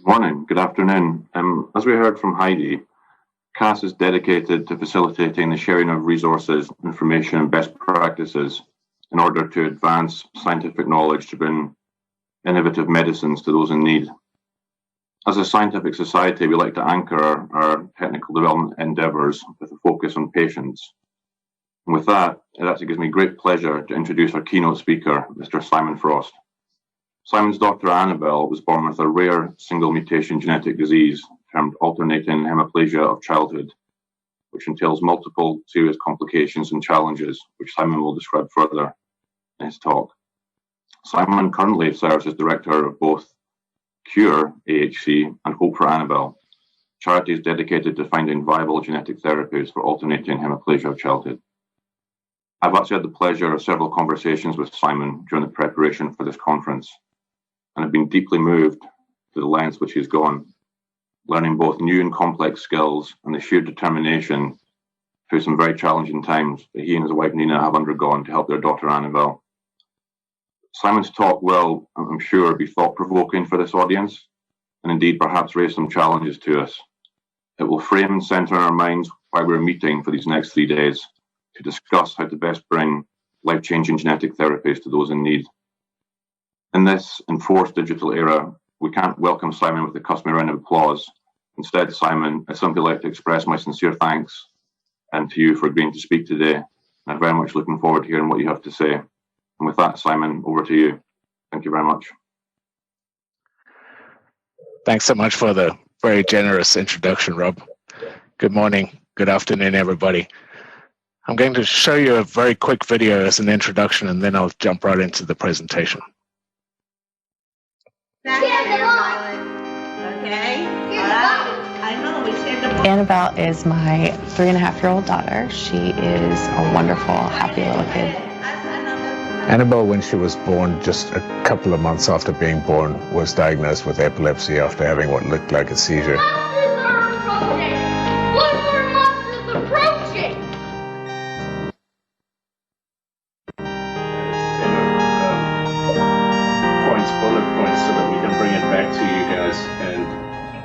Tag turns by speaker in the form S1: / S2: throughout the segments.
S1: Good morning, good afternoon. As we heard from Heidi, CAS is dedicated to facilitating the sharing of resources, information, and best practices in order to advance scientific knowledge to bring innovative medicines to those in need. As a scientific society, we like to anchor our technical development endeavours with a focus on patients. And with that, it actually gives me great pleasure to introduce our keynote speaker, Mr. Simon Frost. Simon's daughter Annabelle was born with a rare single mutation genetic disease termed alternating hemiplegia of childhood, which entails multiple serious complications and challenges, which Simon will describe further in his talk. Simon currently serves as director of both Cure AHC and Hope for Annabelle, charities dedicated to finding viable genetic therapies for alternating hemiplegia of childhood. I've actually had the pleasure of several conversations with Simon during the preparation for this conference, and have been deeply moved to the lengths which he's gone, learning both new and complex skills and the sheer determination through some very challenging times that he and his wife Nina have undergone to help their daughter Annabelle. Simon's talk will, I'm sure, be thought-provoking for this audience, and indeed perhaps raise some challenges to us. It will frame and centre in our minds why we're meeting for these next 3 days to discuss how to best bring life-changing genetic therapies to those in need. In this enforced digital era, we can't welcome Simon with the customary round of applause. Instead, Simon, I'd simply like to express my sincere thanks and to you for agreeing to speak today. And I'm very much looking forward to hearing what you have to say. And with that, Simon, over to you. Thank you very much.
S2: Thanks so much for the very generous introduction, Rob. Good morning, good afternoon, everybody. I'm going to show you a very quick video as an introduction, and then I'll jump right into the presentation.
S3: Annabelle is my 3.5-year-old daughter. She is a wonderful, happy little kid.
S4: Annabelle, when she was born, just a couple of months after being born, was diagnosed with epilepsy after having what looked like a seizure.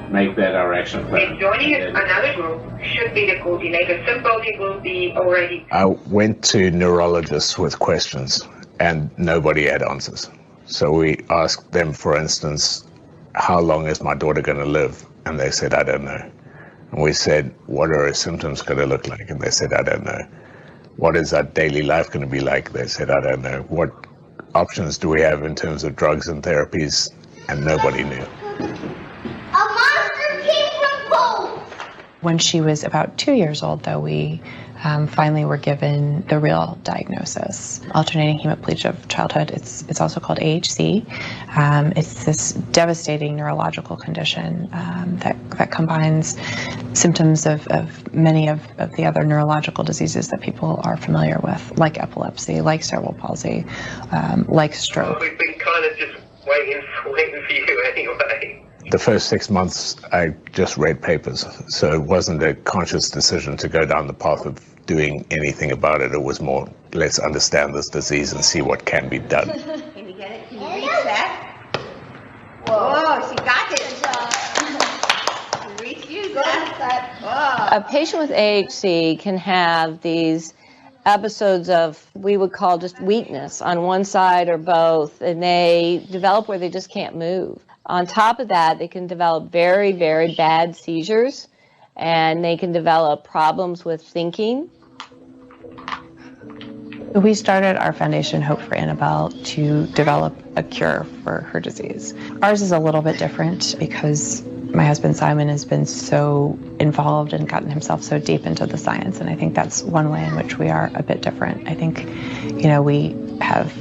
S5: Make that our action plan.
S6: If joining another group should be the coordinator, somebody will be already.
S4: I went to neurologists with questions and nobody had answers. So we asked them, for instance, how long is my daughter going to live? And they said, I don't know. And we said, what are her symptoms going to look like? And they said, I don't know. What is our daily life going to be like? They said, I don't know. What options do we have in terms of drugs and therapies? And nobody knew.
S3: When she was about 2 years old, though, we finally were given the real diagnosis, alternating hemiplegia of childhood. It's also called AHC. It's this devastating neurological condition that combines symptoms of many of the other neurological diseases that people are familiar with, like epilepsy, like cerebral palsy, like stroke.
S6: We've been kind of just waiting for you anyway.
S4: The first 6 months, I just read papers, so it wasn't a conscious decision to go down the path of doing anything about it. It was more, let's understand this disease and see what can be done.
S7: Can you get it? Can you reach that? Whoa, she got it. Reach you, Zach.
S8: A patient with AHC can have these episodes of, we would call just weakness on one side or both, and they develop where they just can't move. On top of that, they can develop very, very bad seizures, and they can develop problems with thinking.
S3: We started our foundation, Hope for Annabelle, to develop a cure for her disease. Ours is a little bit different because my husband Simon has been so involved and gotten himself so deep into the science, and I think that's one way in which we are a bit different. I think, we have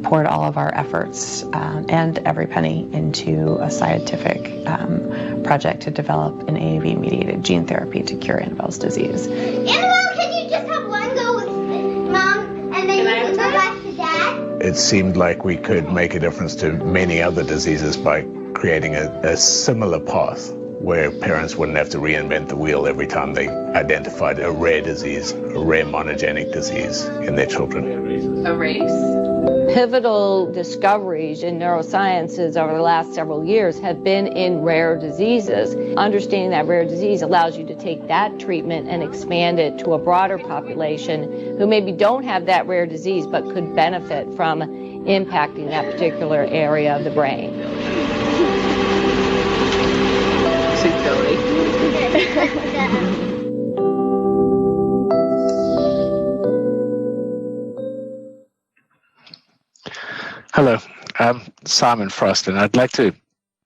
S3: poured all of our efforts and every penny into a scientific project to develop an AAV-mediated gene therapy to cure Annabelle's disease.
S7: Annabelle, can you just have one go with Mom and then you can go back to Dad?
S4: It seemed like we could make a difference to many other diseases by creating a similar path where parents wouldn't have to reinvent the wheel every time they identified a rare disease, a rare monogenic disease in their children.
S3: A race?
S8: pivotal discoveries in neurosciences over the last several years have been in rare diseases. Understanding that rare disease allows you to take that treatment and expand it to a broader population who maybe don't have that rare disease but could benefit from impacting that particular area of the brain.
S2: Hello, I'm Simon Frost, and I'd like to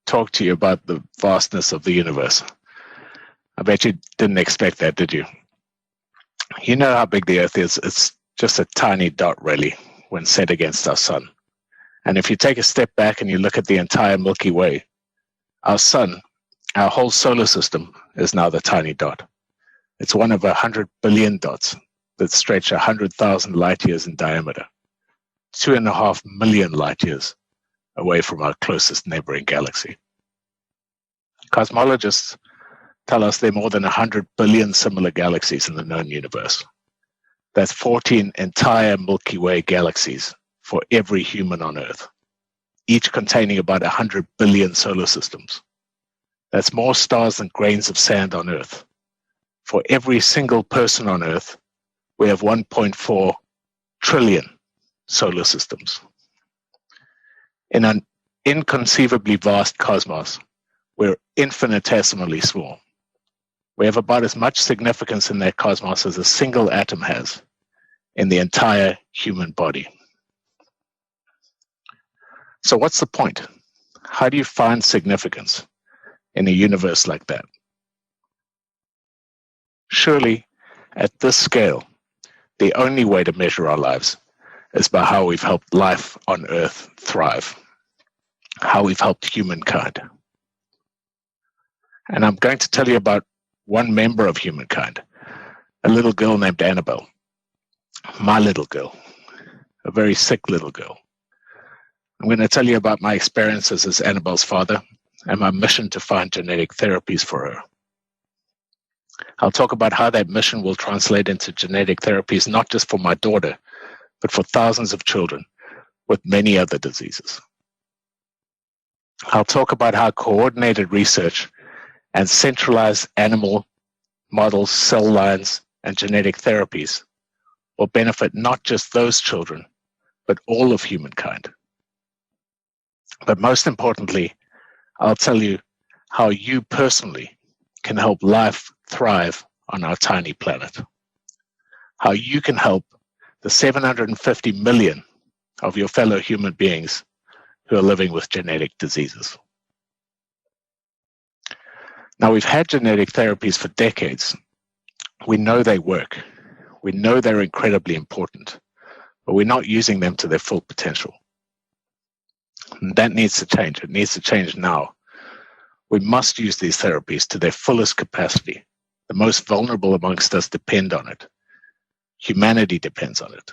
S2: talk to you about the vastness of the universe. I bet you didn't expect that, did you? You know how big the Earth is. It's just a tiny dot, really, when set against our sun. And if you take a step back and you look at the entire Milky Way, our sun, our whole solar system, is now the tiny dot. It's one of 100 billion dots that stretch 100,000 light years in diameter. 2.5 million light years away from our closest neighboring galaxy. Cosmologists tell us there are more than 100 billion similar galaxies in the known universe. That's 14 entire Milky Way galaxies for every human on Earth, each containing about 100 billion solar systems. That's more stars than grains of sand on Earth. For every single person on Earth, we have 1.4 trillion solar systems. In an inconceivably vast cosmos, we're infinitesimally small. We have about as much significance in that cosmos as a single atom has in the entire human body. So what's the point? How do you find significance in a universe like that? Surely, at this scale, the only way to measure our lives is by how we've helped life on Earth thrive, how we've helped humankind. And I'm going to tell you about one member of humankind, a little girl named Annabelle, my little girl, a very sick little girl. I'm going to tell you about my experiences as Annabelle's father and my mission to find genetic therapies for her. I'll talk about how that mission will translate into genetic therapies, not just for my daughter, but for thousands of children with many other diseases. I'll talk about how coordinated research and centralized animal models, cell lines, and genetic therapies will benefit not just those children, but all of humankind. But most importantly, I'll tell you how you personally can help life thrive on our tiny planet. How you can help the 750 million of your fellow human beings who are living with genetic diseases. Now, we've had genetic therapies for decades. We know they work. We know they're incredibly important, but we're not using them to their full potential. And that needs to change. It needs to change now. We must use these therapies to their fullest capacity. The most vulnerable amongst us depend on it. Humanity depends on it.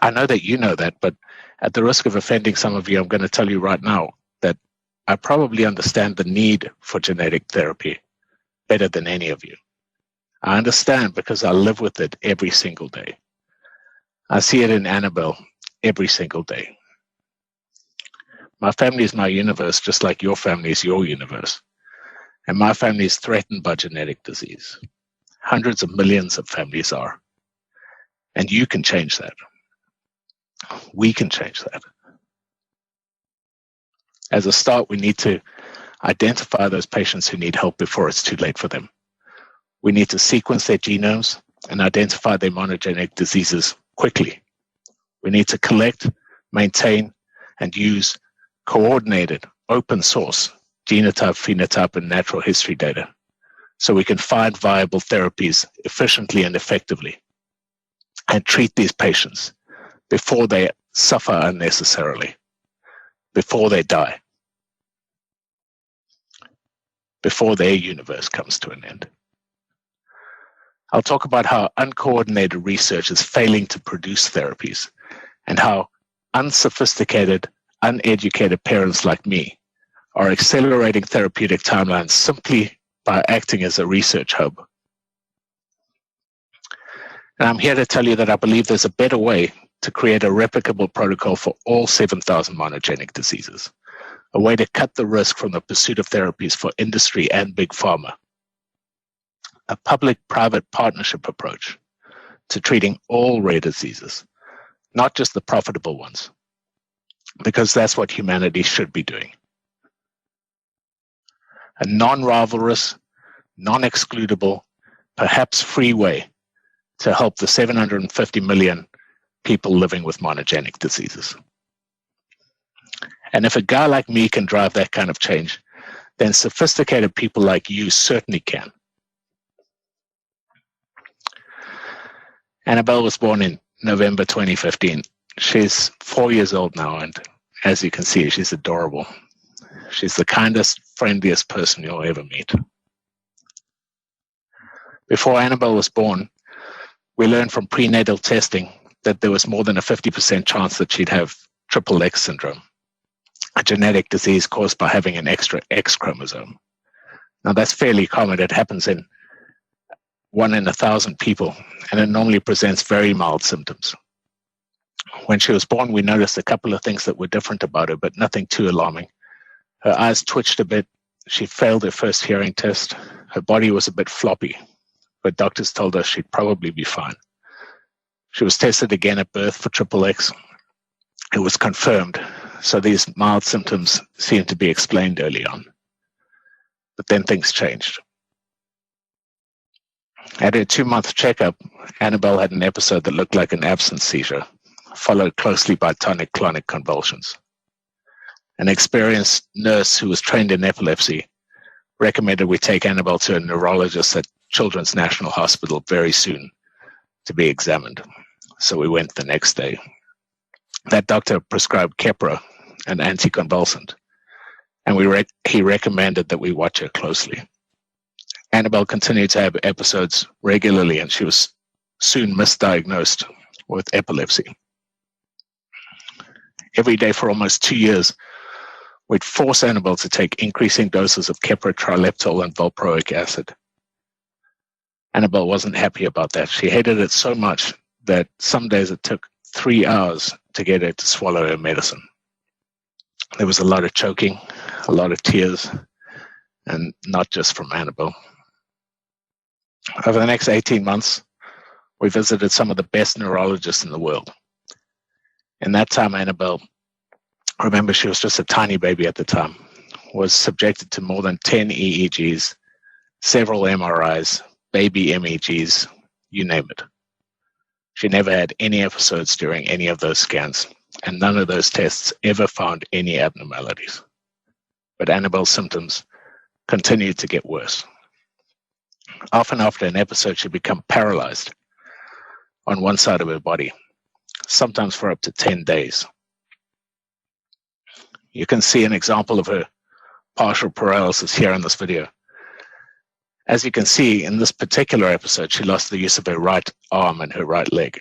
S2: I know that you know that, but at the risk of offending some of you, I'm going to tell you right now that I probably understand the need for genetic therapy better than any of you. I understand because I live with it every single day. I see it in Annabelle every single day. My family is my universe, just like your family is your universe. And my family is threatened by genetic disease. Hundreds of millions of families are. And you can change that. We can change that. As a start, we need to identify those patients who need help before it's too late for them. We need to sequence their genomes and identify their monogenic diseases quickly. We need to collect, maintain, and use coordinated, open source genotype, phenotype, and natural history data so we can find viable therapies efficiently and effectively and treat these patients before they suffer unnecessarily, before they die, before their universe comes to an end. I'll talk about how uncoordinated research is failing to produce therapies and how unsophisticated, uneducated parents like me are accelerating therapeutic timelines simply by acting as a research hub. And I'm here to tell you that I believe there's a better way to create a replicable protocol for all 7,000 monogenic diseases, a way to cut the risk from the pursuit of therapies for industry and big pharma, a public-private partnership approach to treating all rare diseases, not just the profitable ones, because that's what humanity should be doing. A non-rivalrous, non-excludable, perhaps free way to help the 750 million people living with monogenic diseases. And if a guy like me can drive that kind of change, then sophisticated people like you certainly can. Annabelle was born in November 2015. She's 4 years old now, and as you can see, she's adorable. She's the kindest, friendliest person you'll ever meet. Before Annabelle was born, we learned from prenatal testing that there was more than a 50% chance that she'd have triple X syndrome, a genetic disease caused by having an extra X chromosome. Now, that's fairly common. It happens in 1 in 1,000 people, and it normally presents very mild symptoms. When she was born, we noticed a couple of things that were different about her, but nothing too alarming. Her eyes twitched a bit. She failed her first hearing test. Her body was a bit floppy, but doctors told us she'd probably be fine. She was tested again at birth for triple X. It was confirmed, so these mild symptoms seemed to be explained early on. But then things changed. At her 2-month checkup, Annabelle had an episode that looked like an absence seizure, followed closely by tonic-clonic convulsions. An experienced nurse who was trained in epilepsy recommended we take Annabelle to a neurologist at Children's National Hospital very soon to be examined. So we went the next day. That doctor prescribed Keppra, an anticonvulsant, and he recommended that we watch her closely. Annabelle continued to have episodes regularly, and she was soon misdiagnosed with epilepsy. Every day for almost 2 years, we'd force Annabelle to take increasing doses of Keppra, trileptal, and valproic acid. Annabelle wasn't happy about that. She hated it so much that some days it took 3 hours to get her to swallow her medicine. There was a lot of choking, a lot of tears, and not just from Annabelle. Over the next 18 months, we visited some of the best neurologists in the world. In that time, Annabelle, remember she was just a tiny baby at the time, was subjected to more than 10 EEGs, several MRIs, baby MEGs, you name it. She never had any episodes during any of those scans, and none of those tests ever found any abnormalities. But Annabelle's symptoms continued to get worse. Often after an episode, she'd become paralyzed on one side of her body, sometimes for up to 10 days. You can see an example of her partial paralysis here in this video. As you can see, in this particular episode, she lost the use of her right arm and her right leg.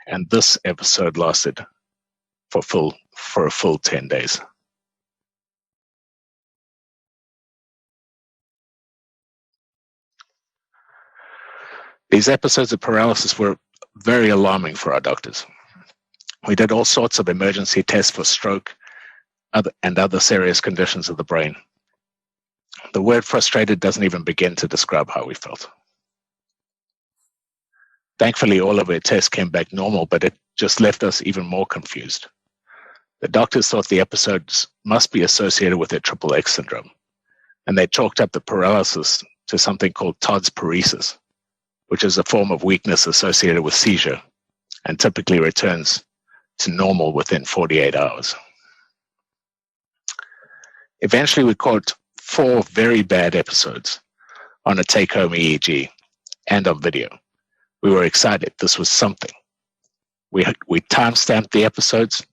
S2: And this episode lasted for a full 10 days. These episodes of paralysis were very alarming for our doctors. We did all sorts of emergency tests for stroke and other serious conditions of the brain. The word frustrated doesn't even begin to describe how we felt. Thankfully, all of our tests came back normal, but it just left us even more confused. The doctors thought the episodes must be associated with her triple X syndrome, and they chalked up the paralysis to something called Todd's paresis, which is a form of weakness associated with seizure and typically returns to normal within 48 hours. Eventually, we caught 4 very bad episodes on a take-home EEG and on video. We were excited. This was something. We time-stamped the episodes,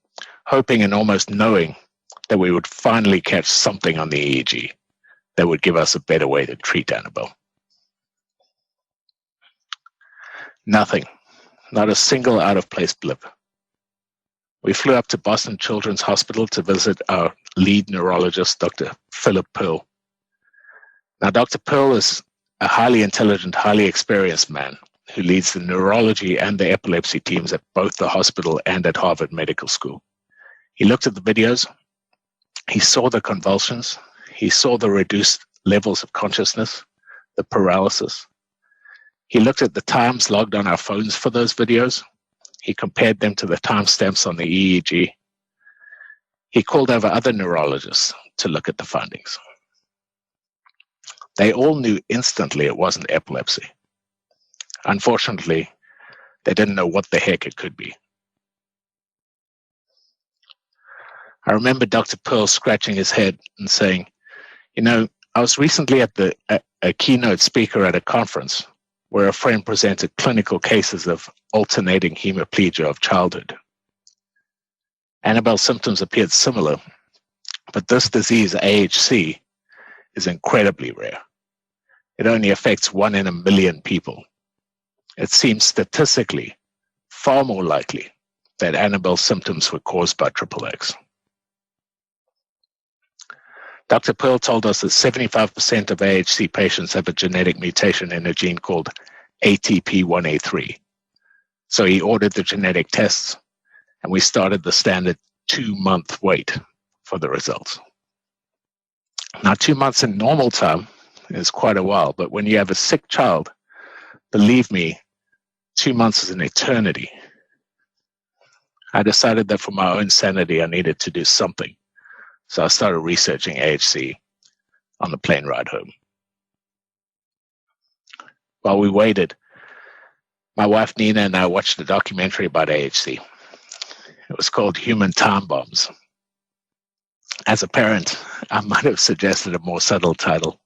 S2: hoping and almost knowing that we would finally catch something on the EEG that would give us a better way to treat Annabelle. Nothing. Not a single out-of-place blip. We flew up to Boston Children's Hospital to visit our lead neurologist, Dr. Philip Pugh. Now, Dr. Pugh is a highly intelligent, highly experienced man who leads the neurology and the epilepsy teams at both the hospital and at Harvard Medical School. He looked at the videos, he saw the convulsions, he saw the reduced levels of consciousness, the paralysis. He looked at the times logged on our phones for those videos. He compared them to the timestamps on the EEG. He called over other neurologists to look at the findings. They all knew instantly it wasn't epilepsy. Unfortunately, they didn't know what the heck it could be. I remember Dr. Pearl scratching his head and saying, you know, I was recently at a keynote speaker at a conference where a friend presented clinical cases of alternating hemiplegia of childhood. Annabelle's symptoms appeared similar, but this disease, AHC, is incredibly rare. It only affects 1 in a million people. It seems statistically far more likely that Annabelle's symptoms were caused by XXX. Dr. Pearl told us that 75% of AHC patients have a genetic mutation in a gene called ATP1A3. So he ordered the genetic tests, and we started the standard 2-month wait for the results. Now, 2 months in normal time is quite a while, but when you have a sick child, believe me, 2 months is an eternity. I decided that for my own sanity, I needed to do something. So I started researching AHC on the plane ride home. While we waited, my wife Nina and I watched a documentary about AHC. It was called Human Time Bombs. As a parent, I might have suggested a more subtle title.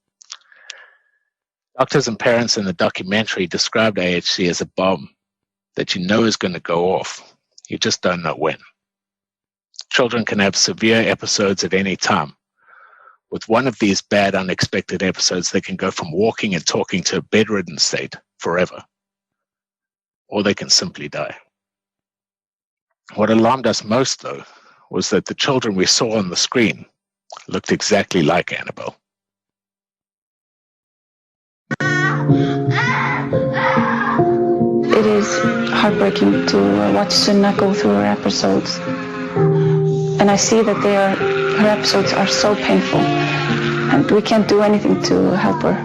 S2: Doctors and parents in the documentary described AHC as a bomb that you know is going to go off. You just don't know when. Children can have severe episodes at any time. With one of these bad, unexpected episodes, they can go from walking and talking to a bedridden state forever. Or they can simply die. What alarmed us most, though, was that the children we saw on the screen looked exactly like Annabelle.
S9: It is heartbreaking to watch Sunna go through her episodes. And I see that her episodes are so painful. And we can't do anything to help her.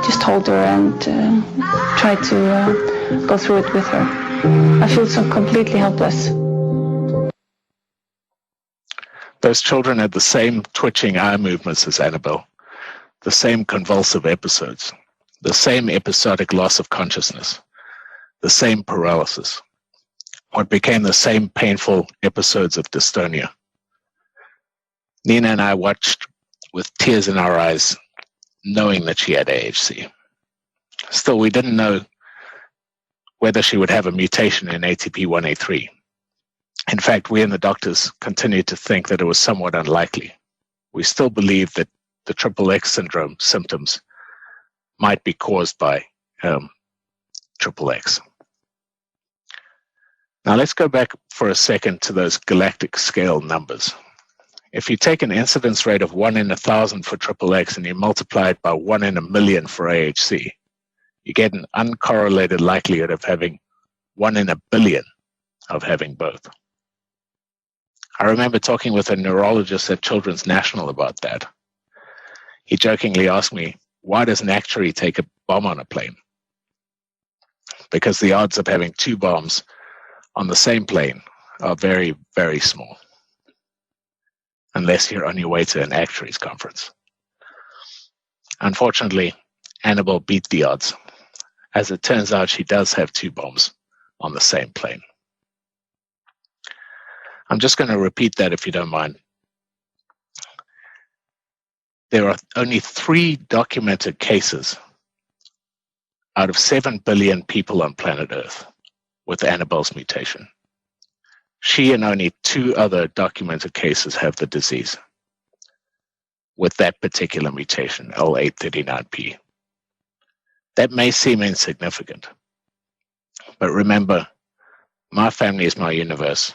S9: Just hold her and try to go through it with her. I feel so completely helpless.
S2: Those children had the same twitching eye movements as Annabelle, the same convulsive episodes, the same episodic loss of consciousness, the same paralysis, what became the same painful episodes of dystonia. Nina and I watched with tears in our eyes, knowing that she had AHC. Still, we didn't know whether she would have a mutation in ATP1A3. In fact, we and the doctors continued to think that it was somewhat unlikely. We still believed that the XXX syndrome symptoms might be caused by XXX. Now let's go back for a second to those galactic scale numbers. If you take an incidence rate of 1 in 1,000 for XXX and you multiply it by 1 in a million for AHC, you get an uncorrelated likelihood of having 1 in a billion of having both. I remember talking with a neurologist at Children's National about that. He jokingly asked me, why does an actuary take a bomb on a plane? Because the odds of having 2 bombs on the same plane are very, very small. Unless you're on your way to an actuaries conference. Unfortunately, Annabelle beat the odds. As it turns out, she does have 2 bombs on the same plane. I'm just going to repeat that if you don't mind. There are only 3 documented cases out of 7 billion people on planet Earth with Annabelle's mutation. She and only 2 other documented cases have the disease with that particular mutation, L839P. That may seem insignificant, but remember, my family is my universe,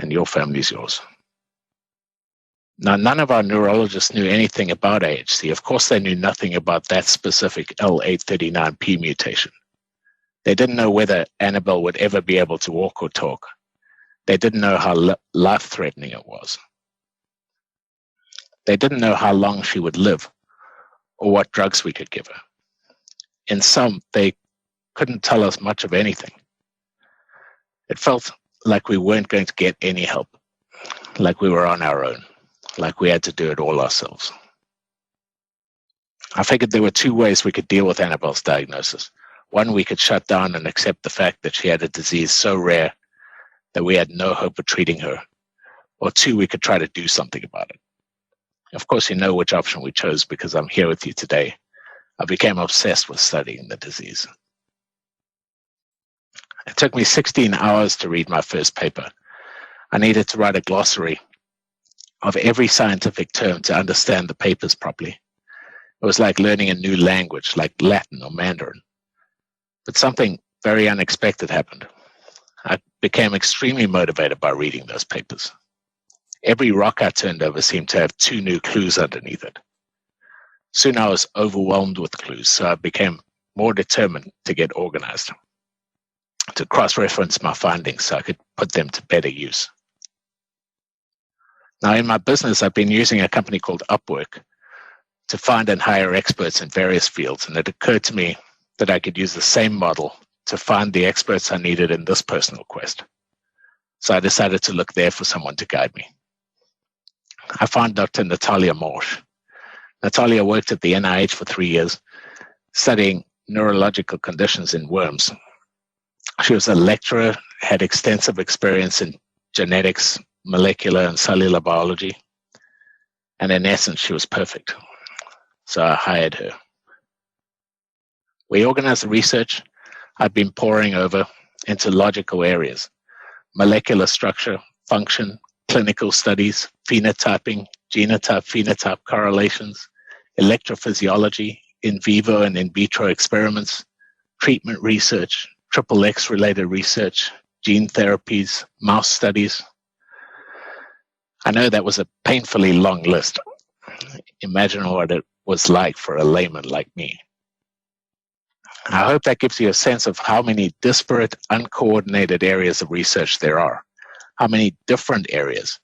S2: and your family is yours. Now, none of our neurologists knew anything about AHC. Of course, they knew nothing about that specific L839P mutation. They didn't know whether Annabelle would ever be able to walk or talk. They didn't know how life-threatening it was. They didn't know how long she would live or what drugs we could give her. In sum, they couldn't tell us much of anything. It felt like we weren't going to get any help, like we were on our own, like we had to do it all ourselves. I figured there were two ways we could deal with Annabelle's diagnosis. One, we could shut down and accept the fact that she had a disease so rare that we had no hope of treating her. Or two, we could try to do something about it. Of course, you know which option we chose because I'm here with you today. I became obsessed with studying the disease. It took me 16 hours to read my first paper. I needed to write a glossary of every scientific term to understand the papers properly. It was like learning a new language, like Latin or Mandarin. But something very unexpected happened. I became extremely motivated by reading those papers. Every rock I turned over seemed to have 2 new clues underneath it. Soon I was overwhelmed with clues, so I became more determined to get organized, to cross-reference my findings so I could put them to better use. Now, in my business, I've been using a company called Upwork to find and hire experts in various fields, and it occurred to me that I could use the same model to find the experts I needed in this personal quest. So I decided to look there for someone to guide me. I found Dr. Natalia Morsch. Natalia worked at the NIH for 3 years, studying neurological conditions in worms. She was a lecturer, had extensive experience in genetics, molecular and cellular biology, and in essence, she was perfect. So I hired her. We organized the research I'd been poring over into logical areas: molecular structure, function, clinical studies, phenotyping, genotype-phenotype correlations, electrophysiology, in vivo and in vitro experiments, treatment research, XXX-related research, gene therapies, mouse studies. I know that was a painfully long list. Imagine what it was like for a layman like me. I hope that gives you a sense of how many disparate, uncoordinated areas of research there are, how many different areas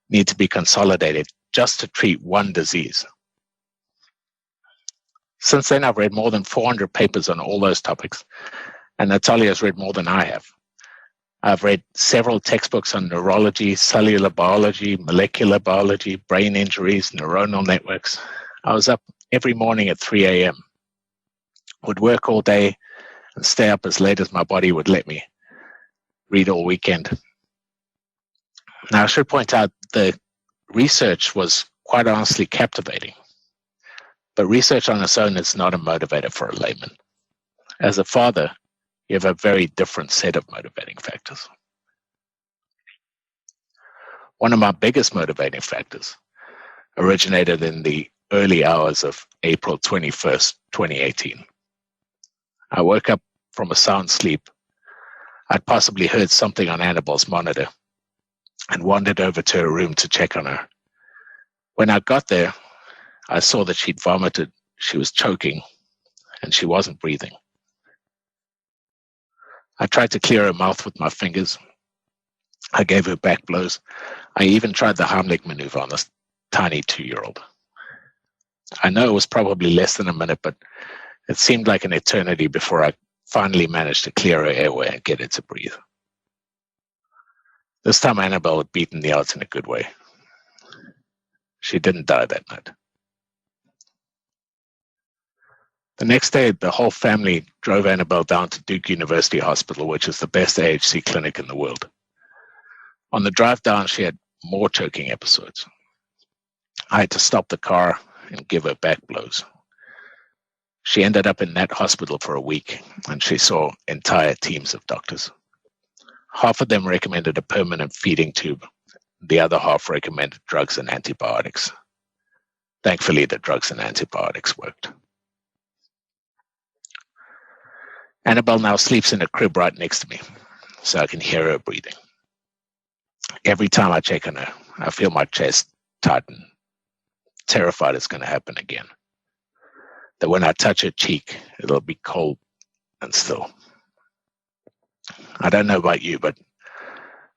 S2: need to be consolidated just to treat one disease. Since then, I've read more than 400 papers on all those topics, and Natalia has read more than I have. I've read several textbooks on neurology, cellular biology, molecular biology, brain injuries, neuronal networks. I was up every morning at 3 a.m., would work all day and stay up as late as my body would let me, read all weekend. Now, I should point out the research was quite honestly captivating, but research on its own is not a motivator for a layman. As a father, you have a very different set of motivating factors. One of my biggest motivating factors originated in the early hours of April 21st, 2018. I woke up from a sound sleep. I'd possibly heard something on Annabelle's monitor and wandered over to her room to check on her. When I got there, I saw that she'd vomited, she was choking, and she wasn't breathing. I tried to clear her mouth with my fingers. I gave her back blows. I even tried the Heimlich maneuver on this tiny 2-year-old. I know it was probably less than a minute, but it seemed like an eternity before I finally managed to clear her airway and get her to breathe. This time Annabelle had beaten the odds in a good way. She didn't die that night. The next day, the whole family drove Annabelle down to Duke University Hospital, which is the best AHC clinic in the world. On the drive down, she had more choking episodes. I had to stop the car and give her back blows. She ended up in that hospital for a week, and she saw entire teams of doctors. Half of them recommended a permanent feeding tube. The other half recommended drugs and antibiotics. Thankfully, the drugs and antibiotics worked. Annabelle now sleeps in a crib right next to me, so I can hear her breathing. Every time I check on her, I feel my chest tighten, terrified it's going to happen again. That when I touch her cheek, it'll be cold and still. I don't know about you, but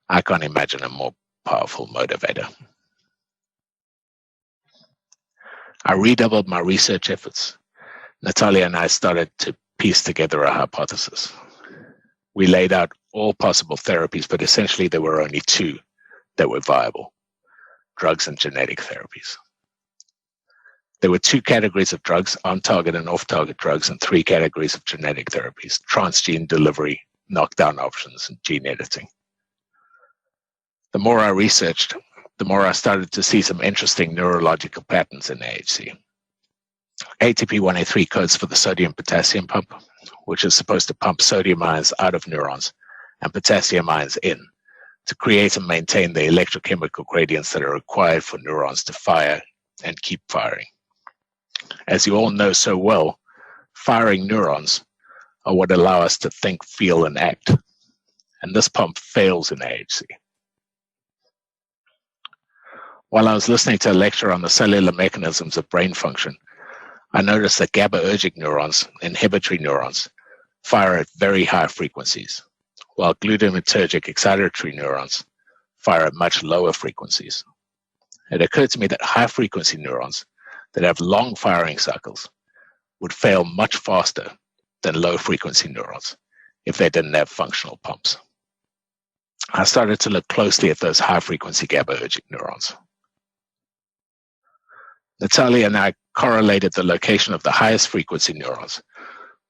S2: I can't imagine a more powerful motivator. I redoubled my research efforts. Natalia and I started to piece together a hypothesis. We laid out all possible therapies, but essentially there were only two that were viable: drugs and genetic therapies. There were two categories of drugs, on-target and off-target drugs, and three categories of genetic therapies: transgene delivery, knockdown options, and gene editing. The more I researched, the more I started to see some interesting neurological patterns in AHC. ATP1A3 codes for the sodium-potassium pump, which is supposed to pump sodium ions out of neurons and potassium ions in to create and maintain the electrochemical gradients that are required for neurons to fire and keep firing. As you all know so well, firing neurons are what allow us to think, feel, and act, and this pump fails in AHC. While I was listening to a lecture on the cellular mechanisms of brain function, I noticed that GABAergic neurons, inhibitory neurons, fire at very high frequencies, while glutamatergic excitatory neurons fire at much lower frequencies. It occurred to me that high-frequency neurons that have long firing cycles would fail much faster than low-frequency neurons if they didn't have functional pumps. I started to look closely at those high-frequency GABAergic neurons. Natalia and I correlated the location of the highest frequency neurons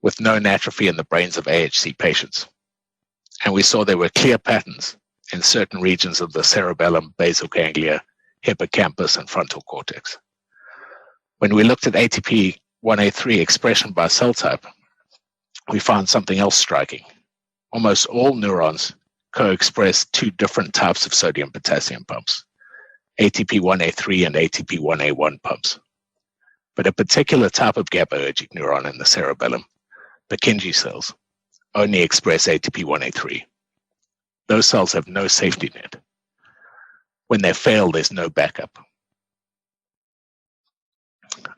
S2: with known atrophy in the brains of AHC patients. And we saw there were clear patterns in certain regions of the cerebellum, basal ganglia, hippocampus, and frontal cortex. When we looked at ATP1A3 expression by cell type, we found something else striking. Almost all neurons co-express two different types of sodium-potassium pumps, ATP1A3 and ATP1A1 pumps. But a particular type of GABAergic neuron in the cerebellum, Purkinje cells, only express ATP1A3. Those cells have no safety net. When they fail, there's no backup.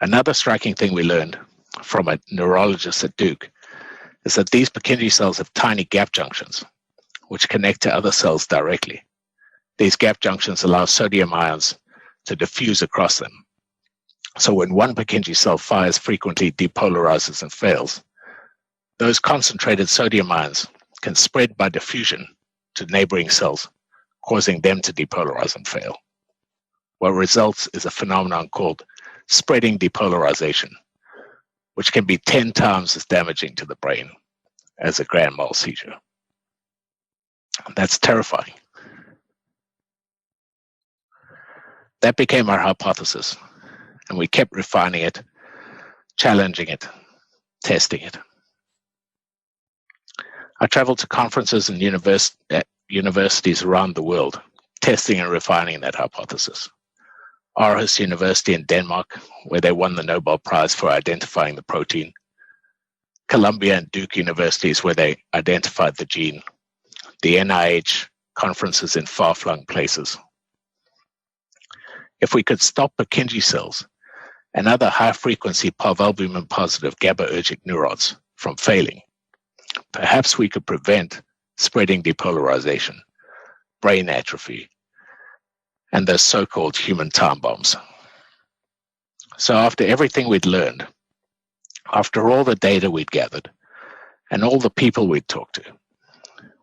S2: Another striking thing we learned from a neurologist at Duke is that these Purkinje cells have tiny gap junctions, which connect to other cells directly. These gap junctions allow sodium ions to diffuse across them. So when one Purkinje cell fires frequently, depolarizes, and fails, those concentrated sodium ions can spread by diffusion to neighboring cells, causing them to depolarize and fail. What results is a phenomenon called spreading depolarization, which can be 10 times as damaging to the brain as a grand mal seizure. That's terrifying. That became our hypothesis, and we kept refining it, challenging it, testing it. I traveled to conferences and universities around the world, testing and refining that hypothesis. Aarhus University in Denmark, where they won the Nobel Prize for identifying the protein. Columbia and Duke universities, where they identified the gene. The NIH conferences in far-flung places. If we could stop Purkinje cells and other high-frequency parvalbumin-positive GABAergic neurons from failing, perhaps we could prevent spreading depolarization, brain atrophy, and those so-called human time bombs. So after everything we'd learned, after all the data we'd gathered, and all the people we'd talked to,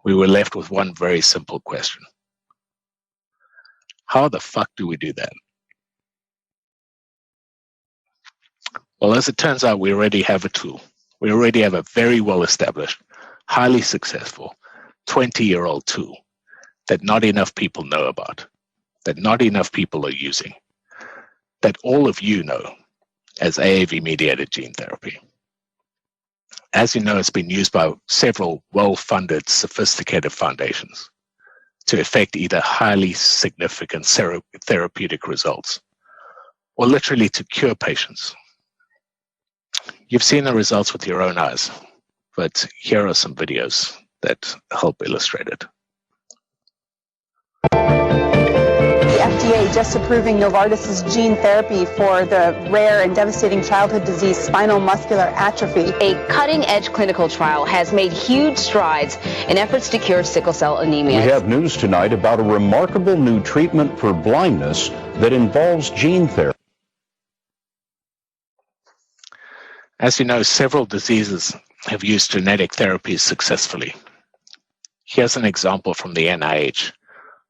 S2: we were left with one very simple question. How the fuck do we do that? Well, as it turns out, we already have a tool. We already have a very well-established, highly successful, 20-year-old tool that not enough people know about, that not enough people are using, that all of you know as AAV-mediated gene therapy. As you know, it's been used by several well-funded, sophisticated foundations to effect either highly significant therapeutic results or literally to cure patients. You've seen the results with your own eyes, but here are some videos that help illustrate it.
S9: The
S10: FDA just approving Novartis' gene therapy for the rare and devastating childhood disease spinal muscular atrophy.
S11: A cutting-edge clinical trial has made huge strides in efforts to cure sickle cell anemia.
S12: We have news tonight about a remarkable new treatment for blindness that involves gene therapy.
S2: As you know, several diseases have used genetic therapies successfully. Here's an example from the NIH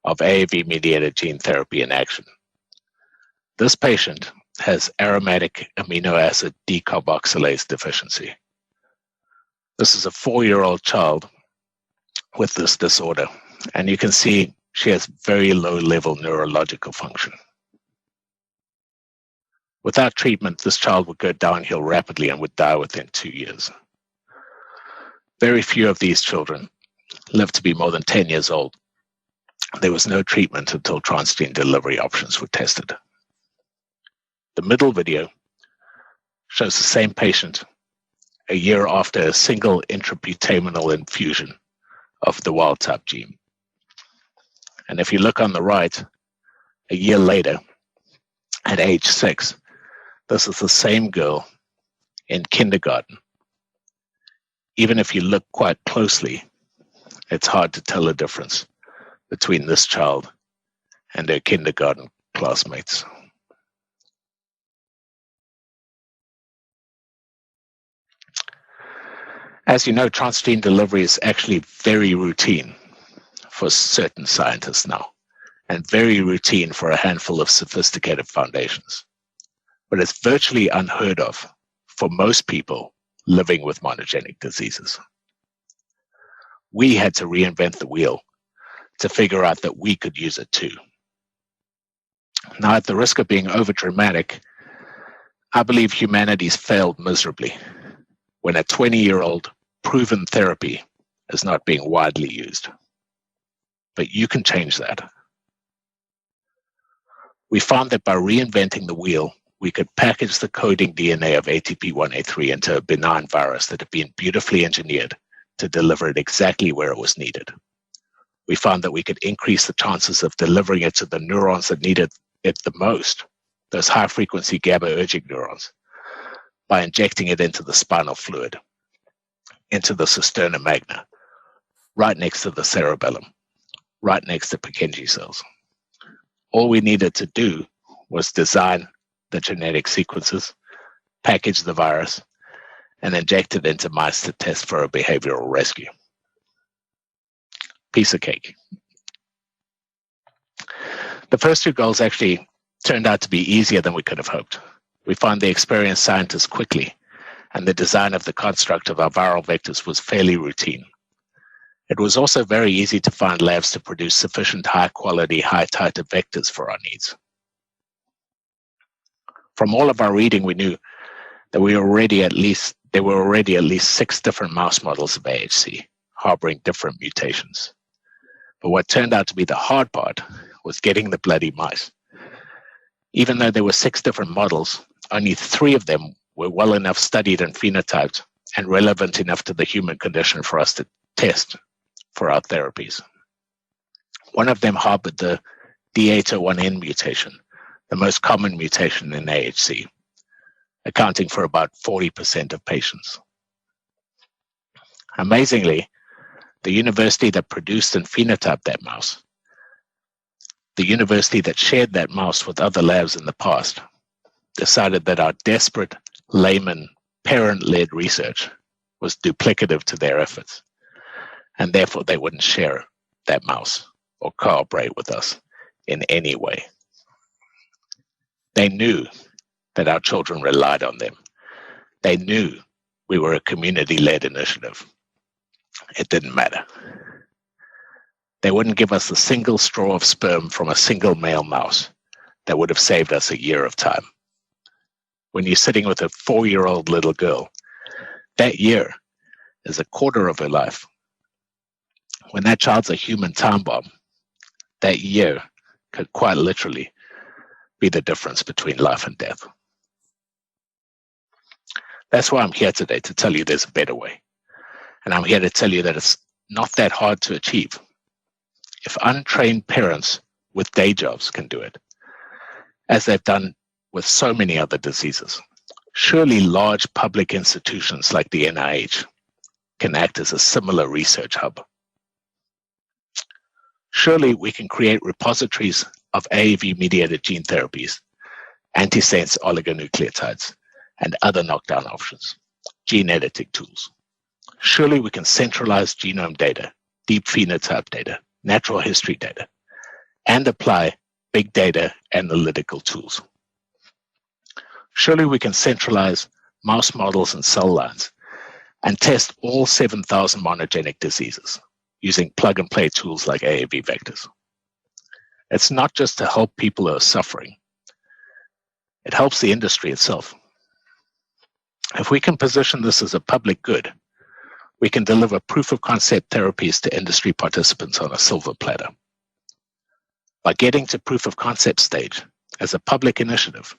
S2: of AAV-mediated gene therapy in action. This patient has aromatic amino acid decarboxylase deficiency. This is a 4-year-old child with this disorder, and you can see she has very low-level neurological function. Without treatment, this child would go downhill rapidly and would die within 2 years. Very few of these children live to be more than 10 years old. There was no treatment until transgene delivery options were tested. The middle video shows the same patient a year after a single intraputaminal infusion of the wild-type gene. And if you look on the right, a year later, at age 6, this is the same girl in kindergarten. Even if you look quite closely, it's hard to tell the difference between this child and her kindergarten classmates. As you know, transgene delivery is actually very routine for certain scientists now, and very routine for a handful of sophisticated foundations. But it's virtually unheard of for most people living with monogenic diseases. We had to reinvent the wheel to figure out that we could use it too. Now, at the risk of being overdramatic, I believe humanity's failed miserably when a 20-year-old proven therapy is not being widely used. But you can change that. We found that by reinventing the wheel, we could package the coding DNA of ATP1A3 into a benign virus that had been beautifully engineered to deliver it exactly where it was needed. We found that we could increase the chances of delivering it to the neurons that needed it the most, those high-frequency GABAergic neurons, by injecting it into the spinal fluid, into the cisterna magna, right next to the cerebellum, right next to Purkinje cells. All we needed to do was design the genetic sequences, package the virus, and inject it into mice to test for a behavioral rescue. Piece of cake. The first two goals actually turned out to be easier than we could have hoped. We found the experienced scientists quickly, and the design of the construct of our viral vectors was fairly routine. It was also very easy to find labs to produce sufficient high-quality, high-titer vectors for our needs. From all of our reading, we knew that there were already at least 6 different mouse models of AHC, harboring different mutations. But what turned out to be the hard part was getting the bloody mice. Even though there were 6 different models, only 3 of them were well enough studied and phenotyped and relevant enough to the human condition for us to test for our therapies. One of them harbored the D801N mutation, the most common mutation in AHC, accounting for about 40% of patients. Amazingly, the university that produced and phenotyped that mouse, the university that shared that mouse with other labs in the past, decided that our desperate, layman, parent-led research was duplicative to their efforts, and therefore they wouldn't share that mouse or cooperate with us in any way. They knew that our children relied on them. They knew we were a community-led initiative. It didn't matter. They wouldn't give us a single straw of sperm from a single male mouse that would have saved us a year of time. When you're sitting with a 4-year-old little girl, that year is a quarter of her life. When that child's a human time bomb, that year could quite literally be the difference between life and death. That's why I'm here today, to tell you there's a better way. And I'm here to tell you that it's not that hard to achieve. If untrained parents with day jobs can do it, as they've done with so many other diseases. Surely large public institutions like the NIH can act as a similar research hub. Surely we can create repositories of AAV-mediated gene therapies, antisense oligonucleotides, and other knockdown options, gene editing tools. Surely we can centralize genome data, deep phenotype data, natural history data, and apply big data analytical tools. Surely we can centralize mouse models and cell lines and test all 7,000 monogenic diseases using plug-and-play tools like AAV vectors. It's not just to help people who are suffering. It helps the industry itself. If we can position this as a public good, we can deliver proof-of-concept therapies to industry participants on a silver platter. By getting to proof-of-concept stage as a public initiative,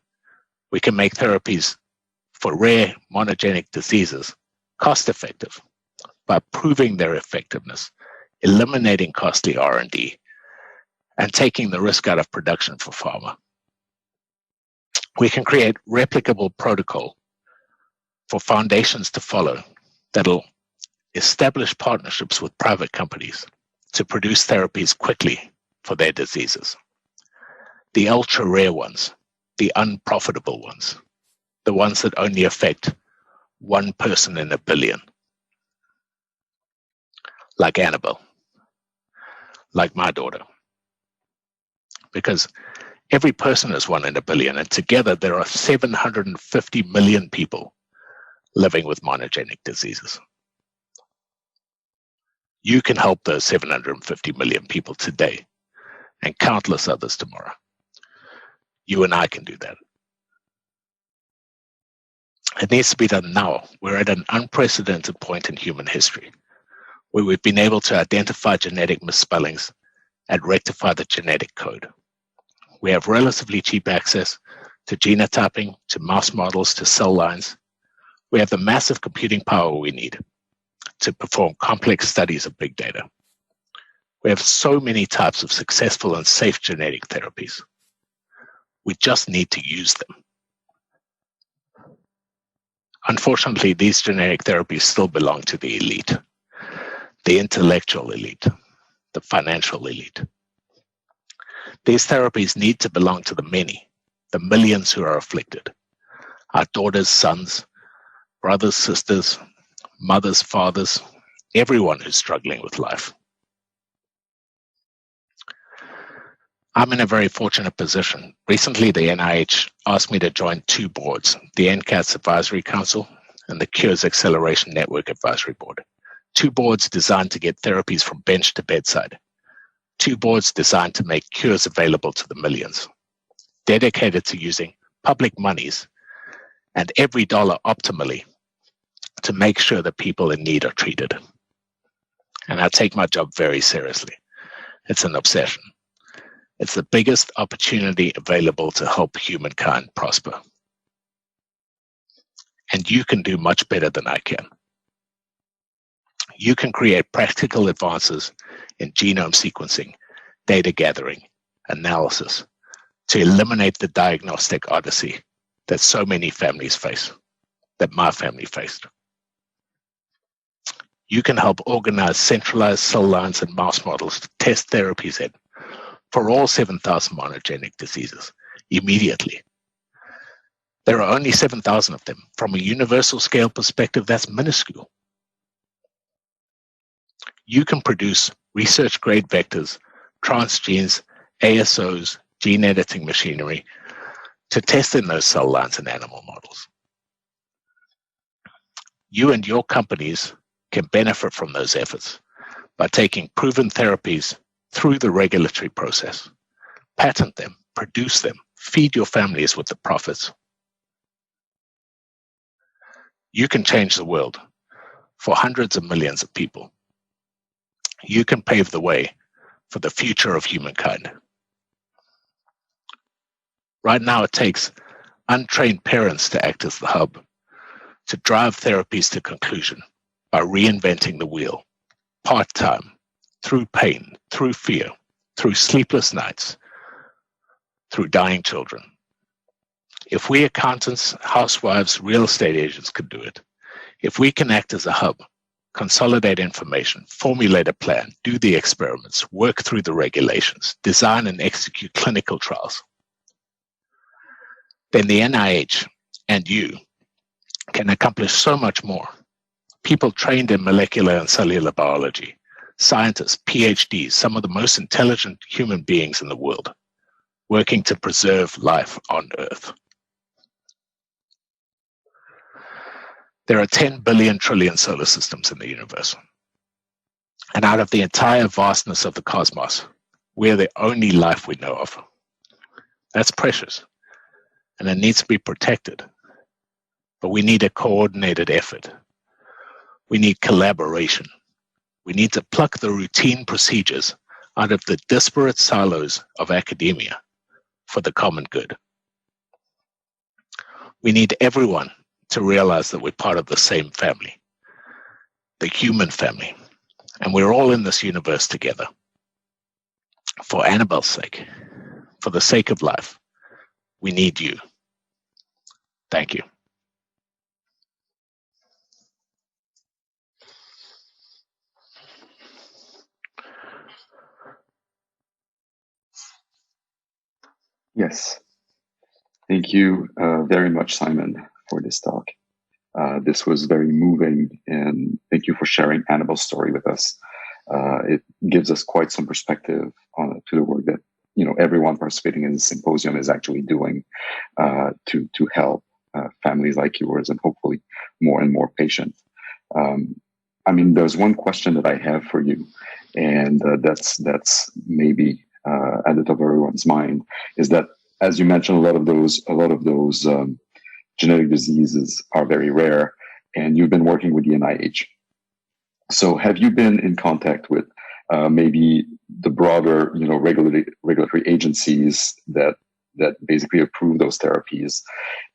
S2: we can make therapies for rare monogenic diseases cost-effective by proving their effectiveness, eliminating costly R&D, and taking the risk out of production for pharma. We can create replicable protocol for foundations to follow that'll establish partnerships with private companies to produce therapies quickly for their diseases. The ultra-rare ones, the unprofitable ones, the ones that only affect one person in a billion. Like Annabelle, like my daughter. Because every person is one in a billion, and together there are 750 million people living with monogenic diseases. You can help those 750 million people today and countless others tomorrow. You and I can do that. It needs to be done now. We're at an unprecedented point in human history where we've been able to identify genetic misspellings and rectify the genetic code. We have relatively cheap access to genotyping, to mouse models, to cell lines. We have the massive computing power we need to perform complex studies of big data. We have so many types of successful and safe genetic therapies. We just need to use them. Unfortunately, these genetic therapies still belong to the elite, the intellectual elite, the financial elite. These therapies need to belong to the many, the millions who are afflicted, our daughters, sons, brothers, sisters, mothers, fathers, everyone who's struggling with life. I'm in a very fortunate position. Recently, the NIH asked me to join two boards, the NCATS Advisory Council and the Cures Acceleration Network Advisory Board. Two boards designed to get therapies from bench to bedside. Two boards designed to make cures available to the millions, dedicated to using public monies and every dollar optimally to make sure that people in need are treated. And I take my job very seriously. It's an obsession. It's the biggest opportunity available to help humankind prosper. And you can do much better than I can. You can create practical advances in genome sequencing, data gathering, analysis to eliminate the diagnostic odyssey that so many families face, that my family faced. You can help organize centralized cell lines and mouse models to test therapies in for all 7,000 monogenic diseases immediately. There are only 7,000 of them. From a universal scale perspective, that's minuscule. You can produce research-grade vectors, transgenes, ASOs, gene editing machinery to test in those cell lines and animal models. You and your companies can benefit from those efforts by taking proven therapies through the regulatory process, patent them, produce them, feed your families with the profits. You can change the world for hundreds of millions of people. You can pave the way for the future of humankind. Right now, it takes untrained parents to act as the hub, to drive therapies to conclusion by reinventing the wheel, part-time, through pain, through fear, through sleepless nights, through dying children. If we accountants, housewives, real estate agents could do it, if we can act as a hub, consolidate information, formulate a plan, do the experiments, work through the regulations, design and execute clinical trials, then the NIH and you can accomplish so much more. People trained in molecular and cellular biology, scientists, PhDs, some of the most intelligent human beings in the world, working to preserve life on Earth. There are 10 billion trillion solar systems in the universe. And out of the entire vastness of the cosmos, we're the only life we know of. That's precious, and it needs to be protected. But we need a coordinated effort. We need collaboration. We need to pluck the routine procedures out of the disparate silos of academia for the common good. We need everyone to realize that we're part of the same family, the human family, and we're all in this universe together. For Annabelle's sake, for the sake of life, we need you. Thank you.
S13: Yes. Thank you very much, Simon, for this talk. This was very moving, and thank you for sharing Annabelle's story with us. It gives us quite some perspective to the work that everyone participating in the symposium is actually doing to help families like yours, and hopefully more and more patients. There's one question that I have for you, and that's maybe at the top of everyone's mind, is that, as you mentioned, a lot of those genetic diseases are very rare, and you've been working with the NIH. So have you been in contact with maybe the broader, regulatory agencies that basically approve those therapies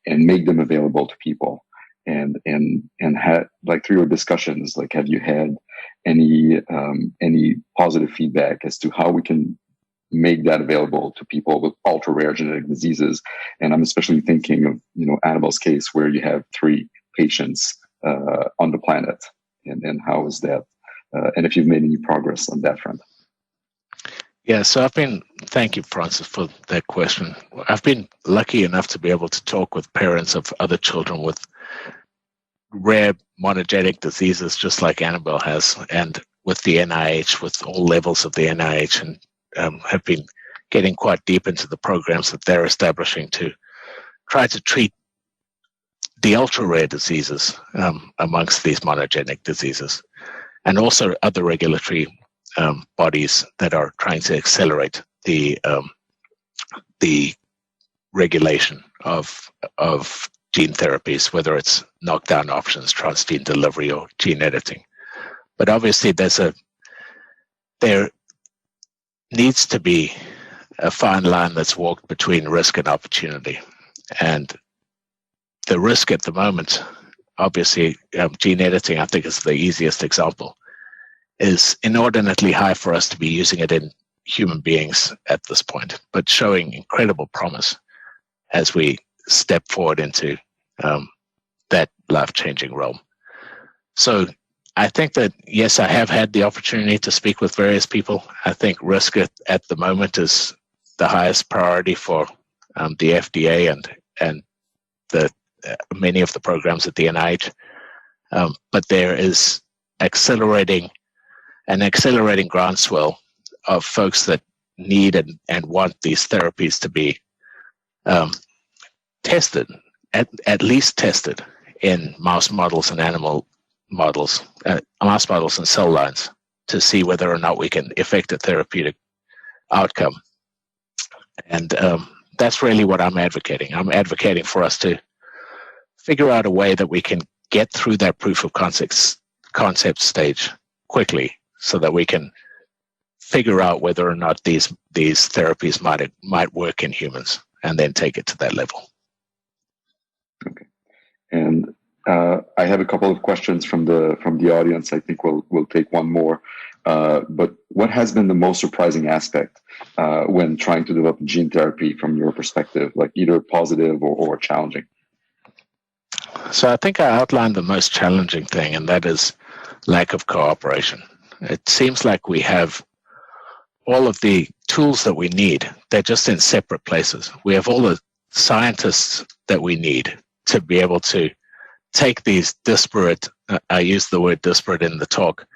S13: and make them available to people? And had, through your discussions, have you had any positive feedback as to how we can make that available to people with ultra rare genetic diseases? And I'm especially thinking of Annabelle's case, where you have 3 patients on the planet, and how is that? And if you've made any progress on that front.
S2: Yeah, so thank you, Francis, for that question. I've been lucky enough to be able to talk with parents of other children with rare monogenic diseases, just like Annabelle has, and with the NIH, with all levels of the NIH, and have been getting quite deep into the programs that they're establishing to try to treat the ultra-rare diseases amongst these monogenic diseases, and also other regulatory bodies that are trying to accelerate the regulation of gene therapies, whether it's knockdown options, transgene delivery, or gene editing. But obviously there needs to be a fine line that's walked between risk and opportunity. And the risk at the moment, obviously, gene editing, I think, is the easiest example, is inordinately high for us to be using it in human beings at this point, but showing incredible promise as we step forward into that life-changing realm. So I think that, yes, I have had the opportunity to speak with various people. I think risk at the moment is the highest priority for the FDA and the many of the programs at the NIH. But there is accelerating groundswell of folks that need and want these therapies to be tested, at least tested in mouse models and animal models, mouse models and cell lines, to see whether or not we can effect a therapeutic outcome. And that's really what I'm advocating. I'm advocating for us to figure out a way that we can get through that proof of concept stage quickly, so that we can figure out whether or not these therapies might work in humans, and then take it to that level.
S13: Okay. And I have a couple of questions from the audience. I think we'll take one more. but what has been the most surprising aspect when trying to develop gene therapy from your perspective, like either positive or challenging?
S2: So I think I outlined the most challenging thing, and that is lack of cooperation. It seems like we have all of the tools that we need. They're just in separate places. We have all the scientists that we need to be able to take these disparate, I use the word disparate in the talk,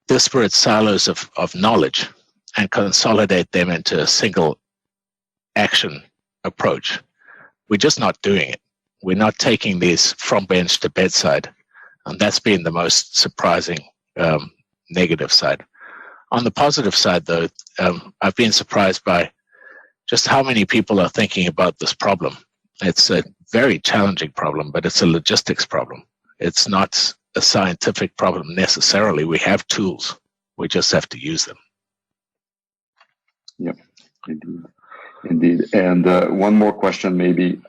S2: disparate silos of knowledge and consolidate them into a single action approach. We're just not doing it. We're not taking these from bench to bedside. And that's been the most surprising negative side. On the positive side, though, I've been surprised by just how many people are thinking about this problem. It's a very challenging problem, but it's a logistics problem. It's not a scientific problem necessarily. We have tools. We just have to use them.
S13: Yep, indeed. And one more question, maybe.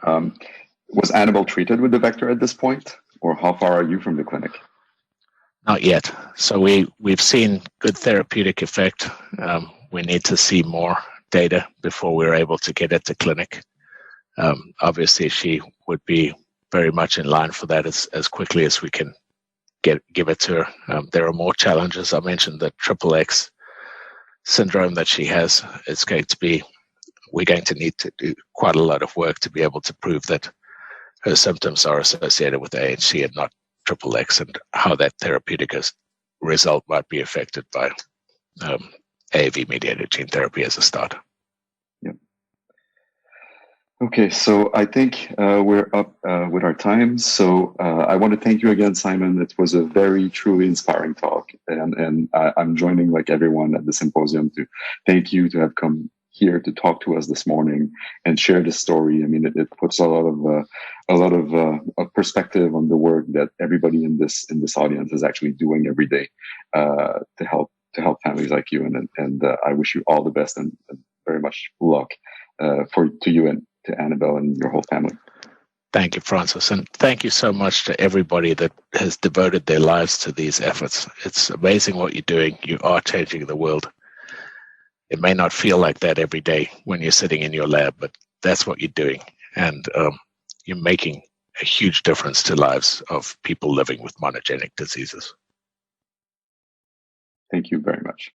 S13: Was Annabelle treated with the vector at this point, or how far are you from the clinic?
S2: Not yet. So we've seen good therapeutic effect. We need to see more data before we're able to get it to clinic. Obviously, she would be very much in line for that as quickly as we can give it to her. There are more challenges. I mentioned the XXX syndrome that she has. We're going to need to do quite a lot of work to be able to prove that her symptoms are associated with AHC and not XXX, and how that therapeutic result might be affected by AAV-mediated gene therapy as a start.
S13: Yep. Okay, so I think we're up with our time. So I want to thank you again, Simon. It was a very truly inspiring talk, and I'm joining like everyone at the symposium to thank you to have come here to talk to us this morning and share this story. I mean, it puts a lot of perspective on the work that everybody in this audience is actually doing every day to help families like you. And I wish you all the best and very much luck to you and to Annabelle and your whole family.
S2: Thank you, Francis, and thank you so much to everybody that has devoted their lives to these efforts. It's amazing what you're doing. You are changing the world. It may not feel like that every day when you're sitting in your lab, but that's what you're doing. And you're making a huge difference to lives of people living with monogenic diseases.
S13: Thank you very much.